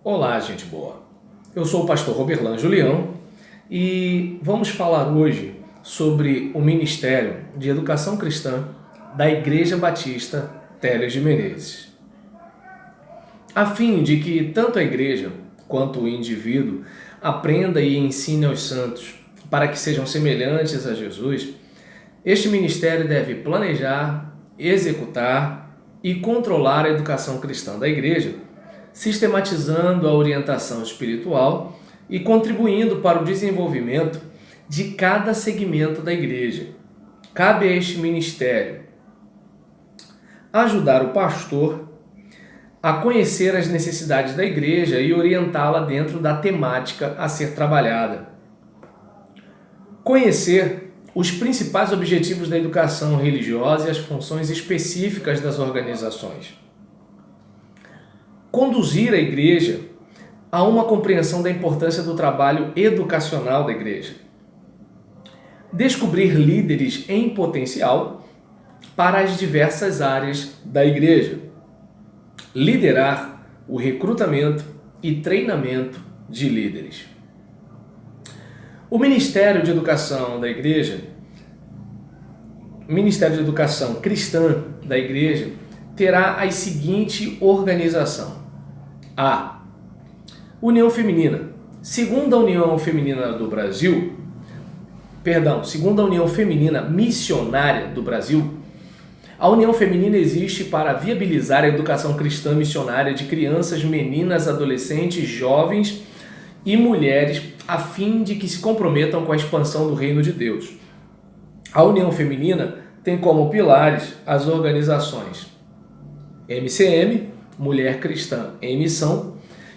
Olá, gente boa. Eu sou o pastor Roberlan Julião e vamos falar hoje sobre o Ministério de Educação Cristã da Igreja Batista Télios de Menezes. A fim de que tanto a igreja quanto o indivíduo aprenda e ensine aos santos para que sejam semelhantes a Jesus, este ministério deve planejar, executar e controlar a educação cristã da igreja, sistematizando a orientação espiritual e contribuindo para o desenvolvimento de cada segmento da igreja. Cabe a este ministério ajudar o pastor a conhecer as necessidades da igreja e orientá-la dentro da temática a ser trabalhada. Conhecer os principais objetivos da educação religiosa e as funções específicas das organizações. Conduzir a igreja a uma compreensão da importância do trabalho educacional da igreja. Descobrir líderes em potencial para as diversas áreas da igreja. Liderar o recrutamento e treinamento de líderes. O Ministério de Educação da Igreja, Ministério de Educação Cristã da Igreja, terá a seguinte organização. A. União Feminina. Segundo a União Feminina Missionária do Brasil, a União Feminina existe para viabilizar a educação cristã missionária de crianças, meninas, adolescentes, jovens e mulheres, a fim de que se comprometam com a expansão do reino de Deus. A União Feminina tem como pilares as organizações MCM, Mulher Cristã em Missão,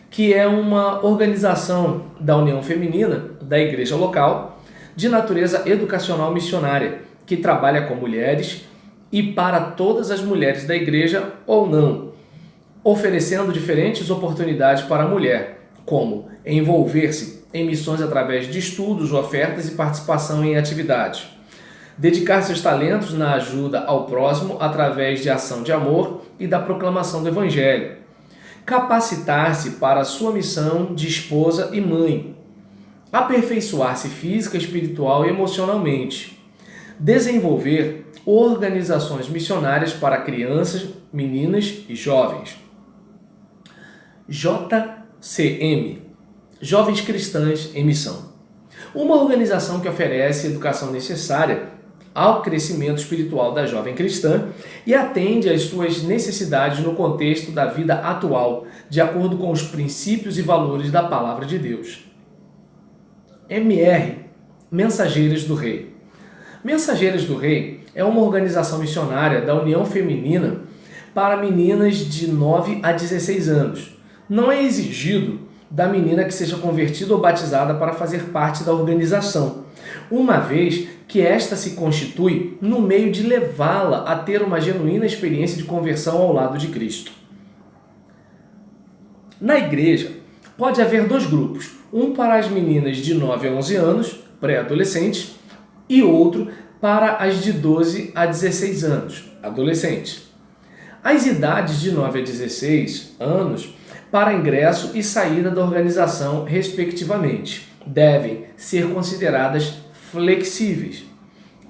que é uma organização da União Feminina da igreja local de natureza educacional missionária, que trabalha com mulheres e para todas as mulheres da igreja ou não, oferecendo diferentes oportunidades para a mulher, como envolver-se em missões através de estudos, ofertas e participação em atividades. Dedicar seus talentos na ajuda ao próximo através de ação de amor e da proclamação do Evangelho. Capacitar-se para a sua missão de esposa e mãe. Aperfeiçoar-se física, espiritual e emocionalmente. Desenvolver organizações missionárias para crianças, meninas e jovens. JCM, Jovens Cristãs em Missão. Uma organização que oferece educação necessária ao crescimento espiritual da jovem cristã e atende às suas necessidades no contexto da vida atual, de acordo com os princípios e valores da Palavra de Deus. MR, Mensageiras do Rei. Mensageiras do Rei é uma organização missionária da União Feminina para meninas de 9 a 16 anos. Não é exigido da menina que seja convertida ou batizada para fazer parte da organização, uma vez que esta se constitui no meio de levá-la a ter uma genuína experiência de conversão ao lado de Cristo. Na igreja, pode haver dois grupos, um para as meninas de 9 a 11 anos, pré-adolescentes, e outro para as de 12 a 16 anos, adolescentes. As idades de 9 a 16 anos para ingresso e saída da organização, respectivamente, devem ser consideradas flexíveis.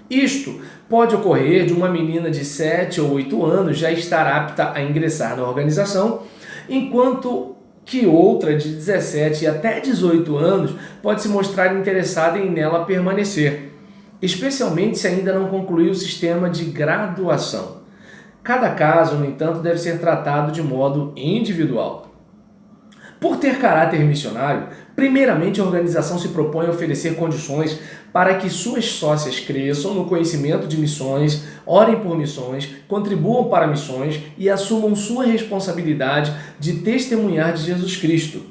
Isto pode ocorrer de uma menina de 7 ou 8 anos já estar apta a ingressar na organização, enquanto que outra de 17 e até 18 anos pode se mostrar interessada em nela permanecer, especialmente se ainda não concluiu o sistema de graduação. Cada caso, no entanto, deve ser tratado de modo individual. Por ter caráter missionário, primeiramente a organização se propõe a oferecer condições para que suas sócias cresçam no conhecimento de missões, orem por missões, contribuam para missões e assumam sua responsabilidade de testemunhar de Jesus Cristo.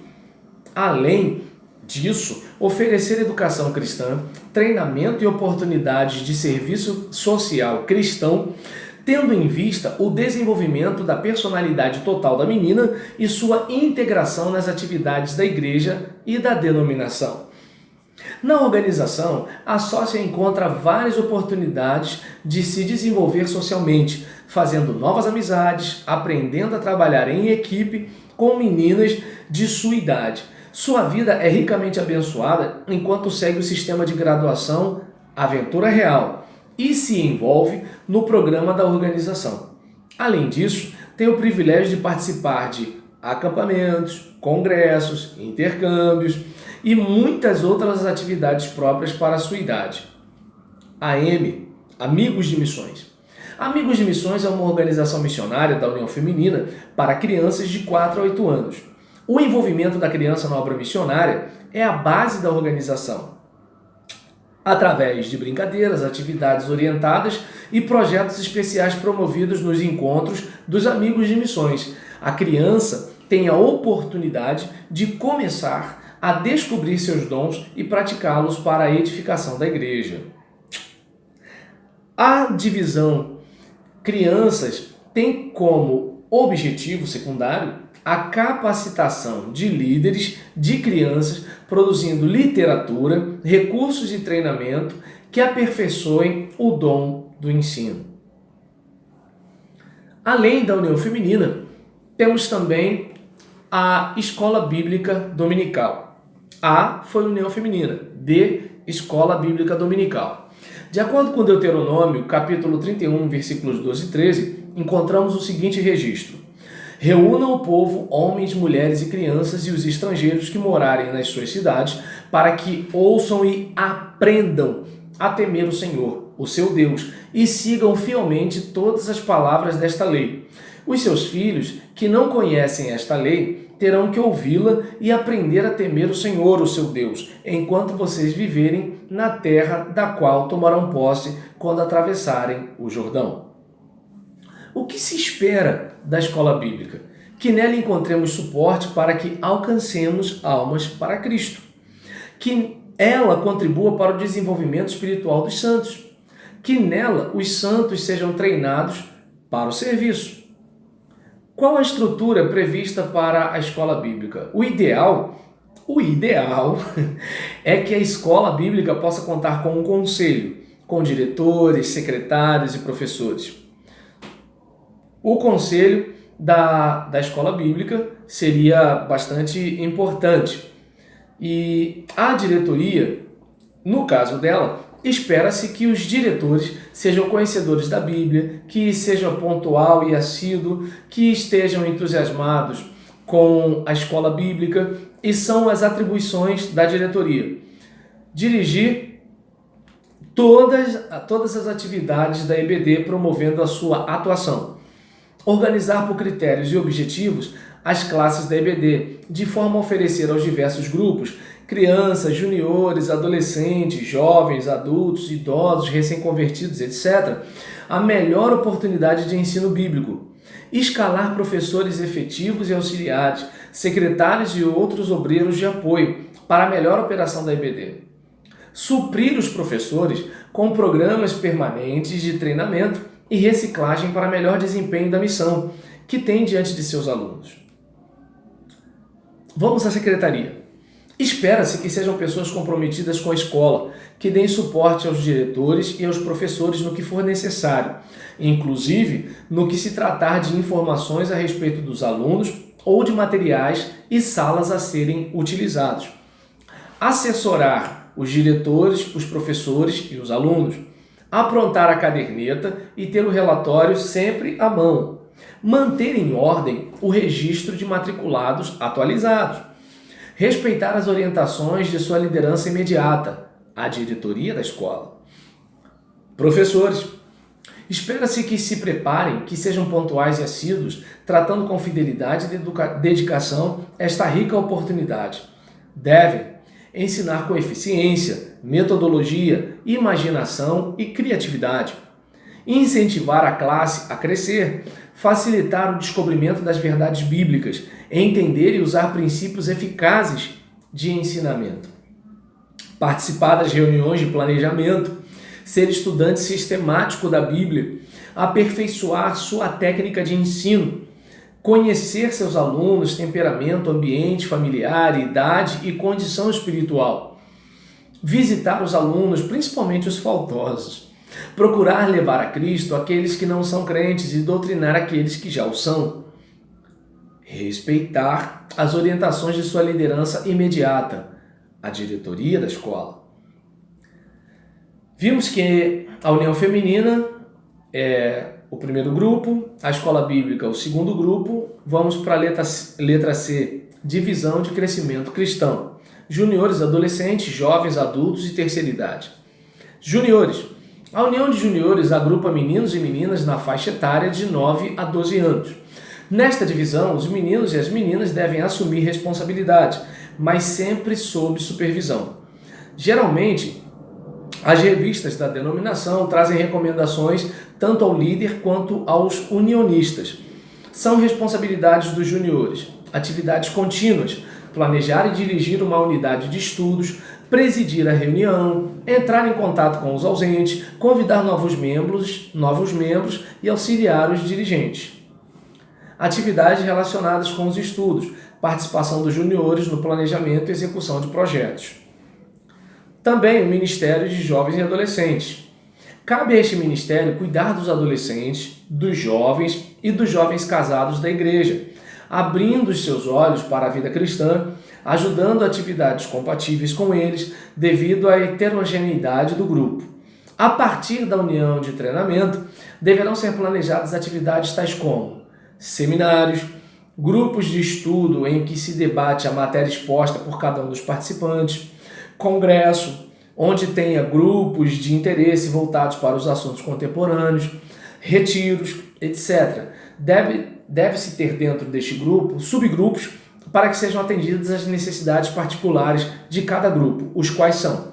Além disso, oferecer educação cristã, treinamento e oportunidades de serviço social cristão, tendo em vista o desenvolvimento da personalidade total da menina e sua integração nas atividades da igreja e da denominação. Na organização, a sócia encontra várias oportunidades de se desenvolver socialmente, fazendo novas amizades, aprendendo a trabalhar em equipe com meninas de sua idade. Sua vida é ricamente abençoada enquanto segue o sistema de graduação Aventura Real e se envolve no programa da organização. Além disso, tem o privilégio de participar de acampamentos, congressos, intercâmbios e muitas outras atividades próprias para a sua idade. AM, Amigos de Missões. Amigos de Missões é uma organização missionária da União Feminina para crianças de 4 a 8 anos. O envolvimento da criança na obra missionária é a base da organização, através de brincadeiras, atividades orientadas e projetos especiais promovidos nos encontros dos Amigos de Missões. A criança tem a oportunidade de começar a descobrir seus dons e praticá-los para a edificação da igreja. A divisão Crianças tem como objetivo secundário a capacitação de líderes de crianças, produzindo literatura, recursos de treinamento que aperfeiçoem o dom do ensino. Além da União Feminina, temos também a Escola Bíblica Dominical. A foi União Feminina, B, Escola Bíblica Dominical. De acordo com Deuteronômio, capítulo 31, versículos 12 e 13, encontramos o seguinte registro: reúnam o povo, homens, mulheres e crianças e os estrangeiros que morarem nas suas cidades, para que ouçam e aprendam a temer o Senhor, o seu Deus, e sigam fielmente todas as palavras desta lei. Os seus filhos, que não conhecem esta lei, terão que ouvi-la e aprender a temer o Senhor, o seu Deus, enquanto vocês viverem na terra da qual tomarão posse quando atravessarem o Jordão. O que se espera da escola bíblica? Que nela encontremos suporte para que alcancemos almas para Cristo. Que ela contribua para o desenvolvimento espiritual dos santos. Que nela os santos sejam treinados para o serviço. Qual a estrutura prevista para a escola bíblica? O ideal é que a escola bíblica possa contar com um conselho, com diretores, secretários e professores. O conselho da escola bíblica seria bastante importante. E a diretoria, no caso dela, espera-se que os diretores sejam conhecedores da Bíblia, que sejam pontual e assíduo, que estejam entusiasmados com a escola bíblica, e são as atribuições da diretoria: dirigir todas as atividades da EBD, promovendo a sua atuação. Organizar por critérios e objetivos as classes da EBD, de forma a oferecer aos diversos grupos, crianças, juniores, adolescentes, jovens, adultos, idosos, recém-convertidos, etc., a melhor oportunidade de ensino bíblico. Escalar professores efetivos e auxiliares, secretários e outros obreiros de apoio para a melhor operação da EBD. Suprir os professores com programas permanentes de treinamento e reciclagem para melhor desempenho da missão que tem diante de seus alunos. Vamos à secretaria. Espera-se que sejam pessoas comprometidas com a escola, que deem suporte aos diretores e aos professores no que for necessário, inclusive no que se tratar de informações a respeito dos alunos ou de materiais e salas a serem utilizados. Assessorar os diretores, os professores e os alunos. Aprontar a caderneta e ter o relatório sempre à mão. Manter em ordem o registro de matriculados atualizados. Respeitar as orientações de sua liderança imediata, a diretoria da escola. Professores, espera-se que se preparem, que sejam pontuais e assíduos, tratando com fidelidade e dedicação esta rica oportunidade. Devem ensinar com eficiência, metodologia, imaginação e criatividade. Incentivar a classe a crescer, facilitar o descobrimento das verdades bíblicas, entender e usar princípios eficazes de ensinamento. Participar das reuniões de planejamento, ser estudante sistemático da Bíblia, aperfeiçoar sua técnica de ensino, conhecer seus alunos, temperamento, ambiente familiar, idade e condição espiritual. Visitar os alunos, principalmente os faltosos. Procurar levar a Cristo aqueles que não são crentes e doutrinar aqueles que já o são. respeitar as orientações de sua liderança imediata, a diretoria da escola. Vimos que a União Feminina é o primeiro grupo, a Escola Bíblica o segundo grupo. Vamos para a letra C, divisão de crescimento cristão. Juniores, adolescentes, jovens, adultos e terceira idade. Juniores. A União de Juniores agrupa meninos e meninas na faixa etária de 9 a 12 anos. Nesta divisão, os meninos e as meninas devem assumir responsabilidade, mas sempre sob supervisão. Geralmente, as revistas da denominação trazem recomendações tanto ao líder quanto aos unionistas. São responsabilidades dos juniores, atividades contínuas, planejar e dirigir uma unidade de estudos, presidir a reunião, entrar em contato com os ausentes, convidar novos membros e auxiliar os dirigentes. Atividades relacionadas com os estudos, participação dos juniores no planejamento e execução de projetos. Também o Ministério de Jovens e Adolescentes. Cabe a este ministério cuidar dos adolescentes, dos jovens e dos jovens casados da igreja, abrindo os seus olhos para a vida cristã, ajudando atividades compatíveis com eles devido à heterogeneidade do grupo. A partir da união de treinamento, deverão ser planejadas atividades tais como seminários, grupos de estudo em que se debate a matéria exposta por cada um dos participantes, congresso, onde tenha grupos de interesse voltados para os assuntos contemporâneos, retiros, etc. Deve-se ter dentro deste grupo subgrupos para que sejam atendidas as necessidades particulares de cada grupo, os quais são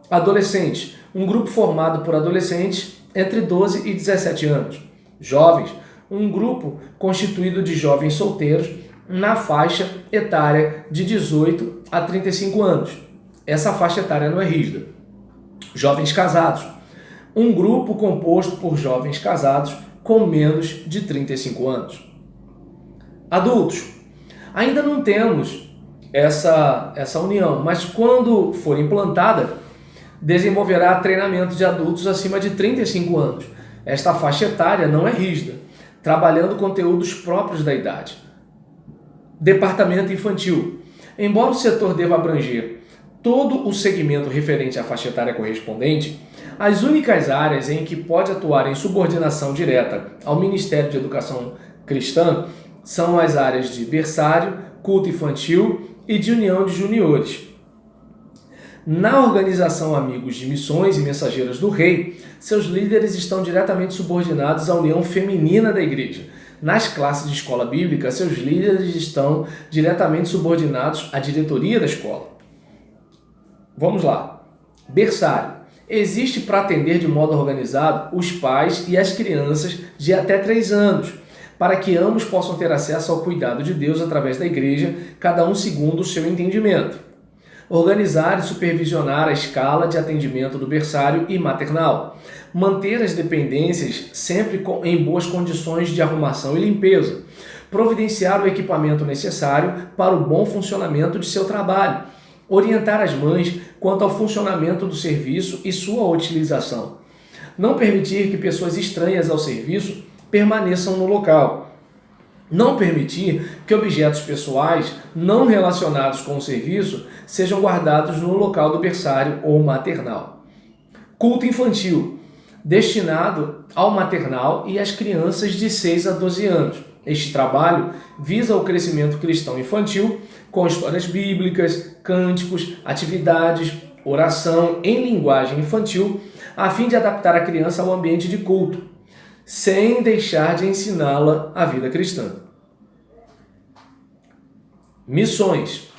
adolescentes, um grupo formado por adolescentes entre 12 e 17 anos, jovens, um grupo constituído de jovens solteiros na faixa etária de 18 a 35 anos. Essa faixa etária não é rígida. Jovens casados, um grupo composto por jovens casados com menos de 35 anos. Adultos, ainda não temos essa união, mas quando for implantada, desenvolverá treinamento de adultos acima de 35 anos. Esta faixa etária não é rígida, trabalhando conteúdos próprios da idade. Departamento infantil. Embora o setor deva abranger todo o segmento referente à faixa etária correspondente, as únicas áreas em que pode atuar em subordinação direta ao Ministério de Educação Cristã são as áreas de berçário, culto infantil e de união de juniores. Na organização Amigos de Missões e Mensageiros do Rei, seus líderes estão diretamente subordinados à união feminina da igreja. Nas classes de escola bíblica, seus líderes estão diretamente subordinados à diretoria da escola. Vamos lá. Berçário. Existe para atender de modo organizado os pais e as crianças de até 3 anos, para que ambos possam ter acesso ao cuidado de Deus através da igreja, cada um segundo o seu entendimento. Organizar e supervisionar a escala de atendimento do berçário e maternal. Manter as dependências sempre em boas condições de arrumação e limpeza. Providenciar o equipamento necessário para o bom funcionamento de seu trabalho. Orientar as mães quanto ao funcionamento do serviço e sua utilização. Não permitir que pessoas estranhas ao serviço permaneçam no local. Não permitir que objetos pessoais não relacionados com o serviço sejam guardados no local do berçário ou maternal. Culto infantil, destinado ao maternal e às crianças de 6 a 12 anos. Este trabalho visa o crescimento cristão infantil com histórias bíblicas, cânticos, atividades, oração em linguagem infantil, a fim de adaptar a criança ao ambiente de culto, sem deixar de ensiná-la a vida cristã. Missões.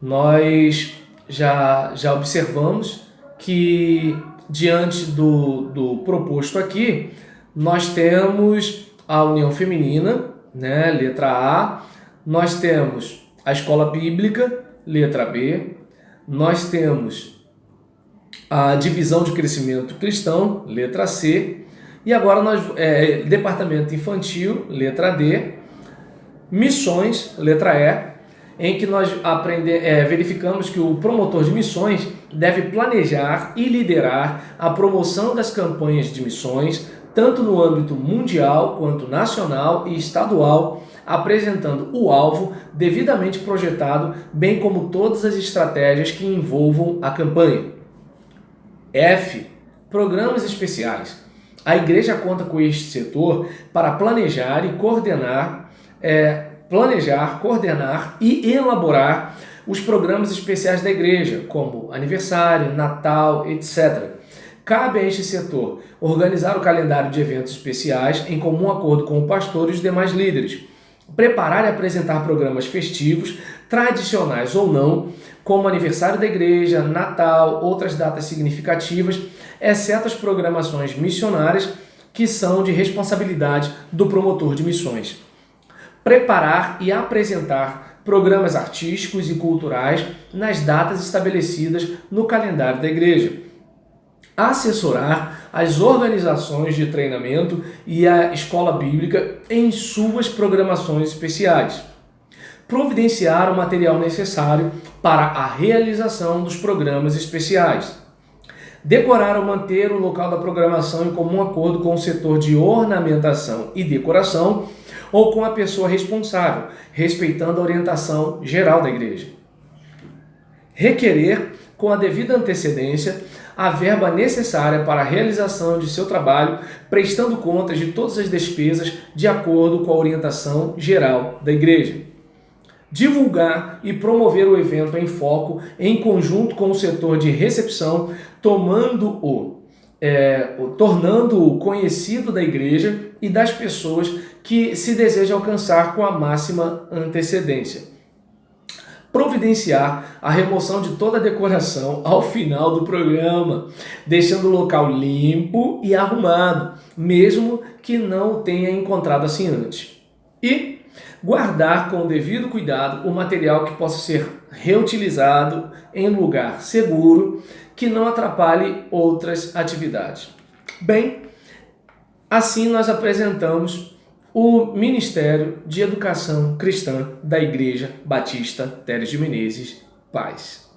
Nós já observamos que, diante do proposto aqui, nós temos a União Feminina, né, letra A, nós temos a Escola Bíblica, letra B, nós temos a Divisão de Crescimento Cristão, letra C, e agora Departamento Infantil, letra D, Missões, letra E, em que nós verificamos que o promotor de missões deve planejar e liderar a promoção das campanhas de missões, tanto no âmbito mundial quanto nacional e estadual, apresentando o alvo devidamente projetado, bem como todas as estratégias que envolvam a campanha. F. Programas especiais. A igreja conta com este setor para planejar, coordenar e elaborar os programas especiais da igreja, como aniversário, Natal, etc. Cabe a este setor organizar o calendário de eventos especiais em comum acordo com o pastor e os demais líderes, preparar e apresentar programas festivos, tradicionais ou não, como aniversário da igreja, Natal, outras datas significativas, exceto as programações missionárias, que são de responsabilidade do promotor de missões. Preparar e apresentar programas artísticos e culturais nas datas estabelecidas no calendário da igreja. Assessorar as organizações de treinamento e a escola bíblica em suas programações especiais. Providenciar o material necessário para a realização dos programas especiais. Decorar ou manter o local da programação em comum acordo com o setor de ornamentação e decoração ou com a pessoa responsável, respeitando a orientação geral da igreja. Requerer, com a devida antecedência, a verba necessária para a realização de seu trabalho, prestando contas de todas as despesas de acordo com a orientação geral da igreja. Divulgar e promover o evento em foco em conjunto com o setor de recepção, tornando-o conhecido da igreja e das pessoas que se deseja alcançar com a máxima antecedência. Providenciar a remoção de toda a decoração ao final do programa, deixando o local limpo e arrumado, mesmo que não o tenha encontrado assim antes. E guardar com o devido cuidado o material que possa ser reutilizado em lugar seguro, que não atrapalhe outras atividades. Bem, assim nós apresentamos o Ministério de Educação Cristã da Igreja Batista Teres de Menezes Paz.